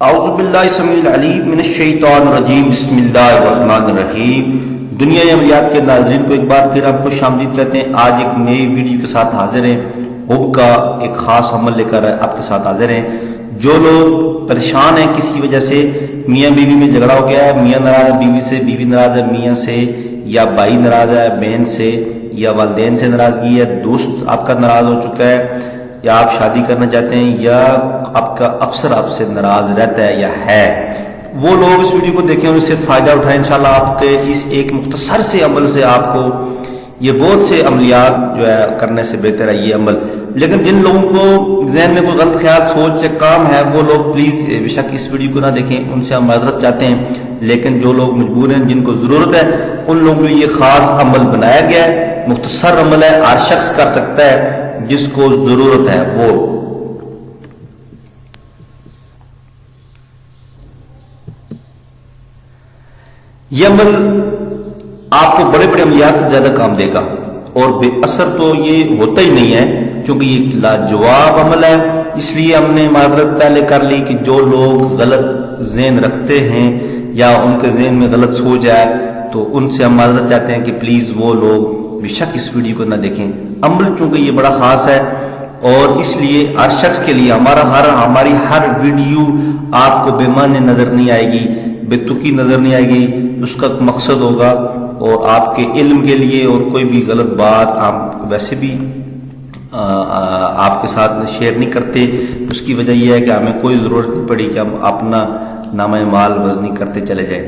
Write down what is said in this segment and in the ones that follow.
اعوذ باللہ السمیع العلیم من الشیطان الرجیم بسم اللہ الرحمن الرحیم۔ دنیا عملیات کے ناظرین کو ایک بار پھر آپ خوش آمدید کہتے ہیں۔ آج ایک نئی ویڈیو کے ساتھ حاضر ہیں، حب کا ایک خاص عمل لے کر آپ کے ساتھ حاضر ہیں۔ جو لوگ پریشان ہیں کسی وجہ سے، میاں بیوی میں جھگڑا ہو گیا ہے، میاں ناراض ہے بیوی سے، بیوی ناراض ہے میاں سے، یا بھائی ناراض ہے بہن سے، یا والدین سے ناراضگی ہے، دوست آپ کا ناراض ہو چکا ہے، یا آپ شادی کرنا چاہتے ہیں، یا آپ کا افسر آپ سے ناراض رہتا ہے یا ہے، وہ لوگ اس ویڈیو کو دیکھیں اور اس سے فائدہ اٹھائیں۔ انشاءاللہ آپ کے اس ایک مختصر سے عمل سے آپ کو یہ بہت سے عملیات جو ہے کرنے سے بہتر ہے یہ عمل۔ لیکن جن لوگوں کو ذہن میں کوئی غلط خیال سوچ یا کام ہے وہ لوگ پلیز بے شک اس ویڈیو کو نہ دیکھیں، ان سے ہم معذرت چاہتے ہیں۔ لیکن جو لوگ مجبور ہیں، جن کو ضرورت ہے، ان لوگوں کے لیے یہ خاص عمل بنایا گیا ہے، مختصر عمل ہے، ہر شخص کر سکتا ہے جس کو ضرورت ہے وہ۔ یہ عمل آپ کو بڑے بڑے عملیات سے زیادہ کام دے گا، اور بے اثر تو یہ ہوتا ہی نہیں ہے، کیونکہ یہ لاجواب عمل ہے۔ اس لیے ہم نے معذرت پہلے کر لی کہ جو لوگ غلط ذہن رکھتے ہیں یا ان کے ذہن میں غلط سوچ ہے، تو ان سے ہم معذرت چاہتے ہیں کہ پلیز وہ لوگ بے شک اس ویڈیو کو نہ دیکھیں۔ عمل چونکہ یہ بڑا خاص ہے، اور اس لیے ہر شخص کے لیے ہماری ہر ویڈیو آپ کو بے معنی نظر نہیں آئے گی، بے تکی نظر نہیں آئے گی۔ اس کا مقصد ہوگا اور آپ کے علم کے لیے، اور کوئی بھی غلط بات آپ ویسے بھی آپ کے ساتھ شیئر نہیں کرتے۔ اس کی وجہ یہ ہے کہ ہمیں کوئی ضرورت نہیں پڑی کہ ہم اپنا نامہ مال وزنی کرتے چلے جائیں۔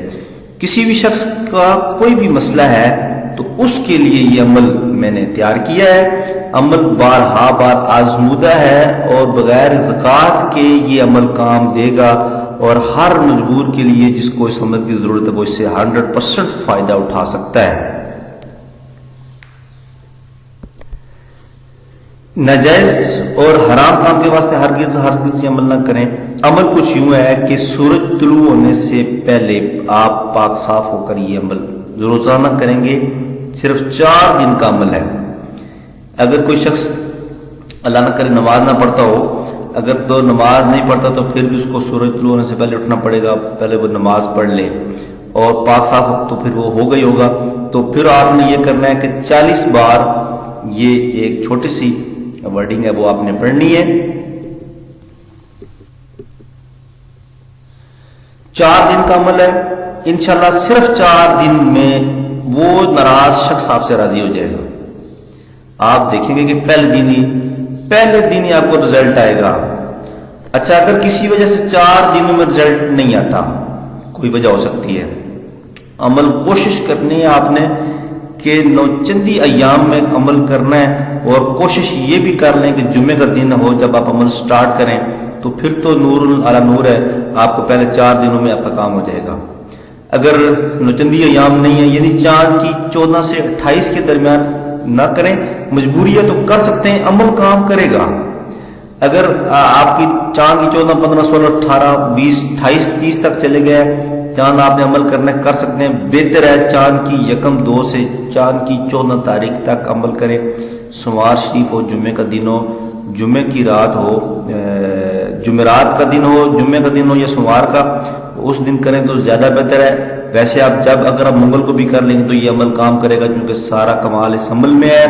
کسی بھی شخص کا کوئی بھی مسئلہ ہے تو اس کے لیے یہ عمل میں نے تیار کیا ہے۔ عمل بارہا بار آزمودہ ہے، اور بغیر زکوٰۃ کے یہ عمل کام دے گا، اور ہر مجبور کے لیے جس کو اس عمل کی ضرورت ہے وہ اس سے 100% فائدہ اٹھا سکتا ہے۔ ناجائز اور حرام کام کے واسطے ہرگز یہ عمل نہ کریں۔ عمل کچھ یوں ہے کہ سورج طلوع ہونے سے پہلے آپ پاک صاف ہو کر یہ عمل روزانہ کریں گے۔ صرف 4 دن کا عمل ہے۔ اگر کوئی شخص اللہ نہ کرے نماز نہ پڑھتا ہو، اگر تو نماز نہیں پڑھتا تو پھر بھی اس کو سورج طلوع ہونے سے پہلے اٹھنا پڑے گا، پہلے وہ نماز پڑھ لے، اور پاک صاف تو پھر وہ ہو گئی ہوگا۔ تو پھر آپ نے یہ کرنا ہے کہ 40 بار یہ ایک چھوٹی سی ورڈنگ ہے وہ آپ نے پڑھنی ہے۔ 4 دن کا عمل ہے، انشاءاللہ صرف 4 دن میں وہ ناراض شخص آپ سے راضی ہو جائے گا۔ آپ دیکھیں گے کہ پہلے دن ہی آپ کو رزلٹ آئے گا۔ اچھا، اگر کسی وجہ سے 4 دنوں میں رزلٹ نہیں آتا، کوئی وجہ ہو سکتی ہے، عمل کوشش کرنی ہے آپ نے کہ چندی ایام میں عمل کرنا ہے، اور کوشش یہ بھی کر لیں کہ جمعے کا دن ہو جب آپ عمل سٹارٹ کریں، تو پھر تو نور علی نور ہے، آپ کو پہلے 4 دنوں میں آپ کا کام ہو جائے گا۔ اگر نوچندی ایام نہیں ہے، یعنی چاند کی 14 سے 28 کے درمیان نہ کریں، مجبوری ہے تو کر سکتے ہیں، عمل کام کرے گا۔ اگر آپ کی چاند کی 14، 15، 16، 18، 20، 28، 30 تک چلے گئے چاند، آپ نے عمل کرنا کر سکتے ہیں۔ بہتر ہے چاند کی 1، 2 سے چاند کی 14 تاریخ تک عمل کریں۔ سوار شریف ہو، جمعے کا دن ہو، جمعے کی رات ہو، جمعرات کا دن ہو، جمعے کا دن ہو یا سوار کا، اس دن کریں تو زیادہ بہتر ہے۔ ویسے آپ اگر آپ منگل کو بھی کر لیں گے تو یہ عمل کام کرے گا، کیونکہ سارا کمال اس عمل میں ہے،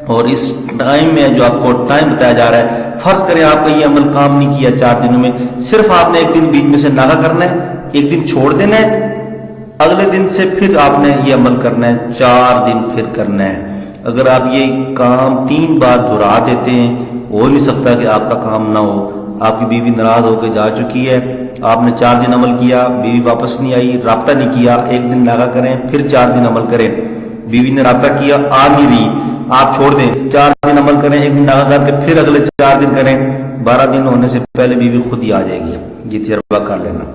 اور اس ٹائم میں جو آپ کو ٹائم بتایا جا رہا ہے۔ فرض کریں آپ کا یہ عمل کام نہیں کیا 4 دنوں میں، صرف آپ نے ایک دن بیچ میں سے ناغہ کرنا ہے، ایک دن چھوڑ دینا ہے، اگلے دن سے پھر آپ نے یہ عمل کرنا ہے، 4 دن پھر کرنا ہے۔ اگر آپ یہ کام 3 بار دہرا دیتے ہیں، ہو نہیں سکتا کہ آپ کا کام نہ ہو۔ آپ کی بیوی ناراض ہو کے جا چکی ہے، آپ نے 4 دن عمل کیا، بیوی واپس نہیں آئی، رابطہ نہیں کیا، ایک دن ناغہ کریں، پھر 4 دن عمل کریں۔ بیوی نے رابطہ کیا، آ نہیں رہی، آپ چھوڑ دیں، 4 دن عمل کریں، ایک دن ناغہ کر کے پھر اگلے 4 دن کریں، 12 دن ہونے سے پہلے بیوی خود ہی آ جائے گی۔ یہ تجربہ کر لینا۔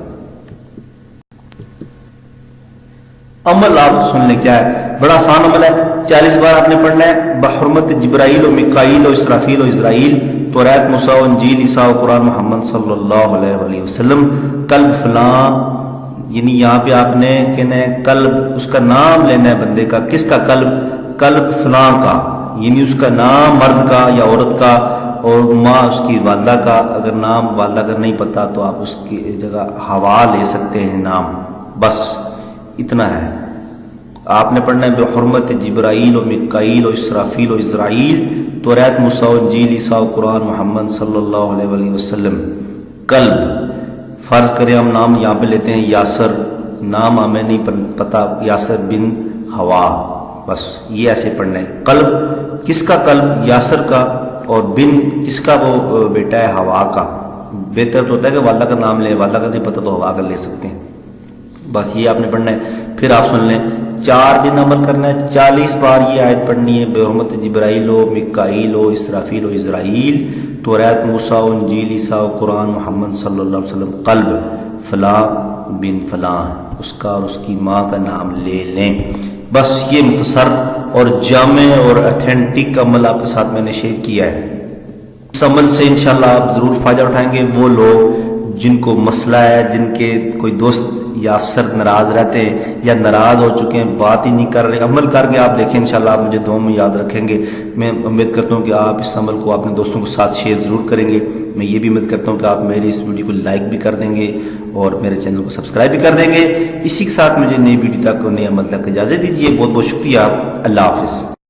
عمل آپ سن لیں کیا ہے، بڑا آسان عمل ہے، 40 بار آپ نے پڑھنا ہے، بحرمت جبرائیل و میکائیل و اسرافیل و اسرائیل، توریت، موسیٰ و انجیل، عیسیٰ و قرآن محمد صلی اللہ علیہ وآلہ وسلم، قلب فلاں، یعنی یہاں پہ آپ نے کہنا ہے قلب، اس کا نام لینا ہے بندے کا، کس کا قلب فلاں کا، یعنی اس کا نام مرد کا یا عورت کا، اور ماں اس کی والدہ کا، اگر نام والدہ کا نہیں پتہ تو آپ اس کی جگہ ہوا لے سکتے ہیں نام، بس اتنا ہے. آپ نے پڑھنا ہے بحرمت جبرائیل و میکائیل و اسرافیل و اسرائیل، توریت موسیٰ و انجیل عیسیٰ و قرآن محمد صلی اللہ علیہ وآلہ وسلم. قلب، فرض کریں ہم نام یہاں پہ لیتے ہیں یاسر، نام ہمیں نہیں پتہ، یاسر بن ہوا، بس یہ ایسے پڑھنا ہے. قلب کس کا؟ قلب یاسر کا، اور بن کس کا؟ وہ بیٹا ہے ہوا کا. بہتر تو ہوتا ہے کہ والدہ کا نام لیں، والدہ کا نہیں پتہ تو ہوا کا لے سکتے ہیں. بس یہ آپ نے پڑھنا ہے. پھر آپ سن لیں 4 دن عمل کرنا ہے، 40 بار یہ آیت پڑھنی ہے، بحرمت جبرائیل و میکائیل و اسرافیل و اسرائیل، توریت موسیٰ و انجیل عیسیٰ و قرآن محمد صلی اللہ علیہ وسلم. قلب فلاں بن فلاں، اس کا اور اس کی ماں کا نام لے لیں. بس یہ مختصر اور جامع اور اتھینٹک عمل آپ کے ساتھ میں نے شیئر کیا ہے. اس عمل سے انشاءاللہ آپ ضرور فائدہ اٹھائیں گے. وہ لوگ جن کو مسئلہ ہے، جن کے کوئی دوست یا افسر ناراض رہتے ہیں یا ناراض ہو چکے ہیں، بات ہی نہیں کر رہے، عمل کر کے آپ دیکھیں انشاءاللہ آپ مجھے دعاؤں میں یاد رکھیں گے. میں امید کرتا ہوں کہ آپ اس عمل کو اپنے دوستوں کے ساتھ شیئر ضرور کریں گے. میں یہ بھی امید کرتا ہوں کہ آپ میری اس ویڈیو کو لائک بھی کر دیں گے اور میرے چینل کو سبسکرائب بھی کر دیں گے. اسی کے ساتھ مجھے نئی ویڈیو تک اور نئے عمل تک اجازت دیجیے. بہت بہت شکریہ. اللہ حافظ.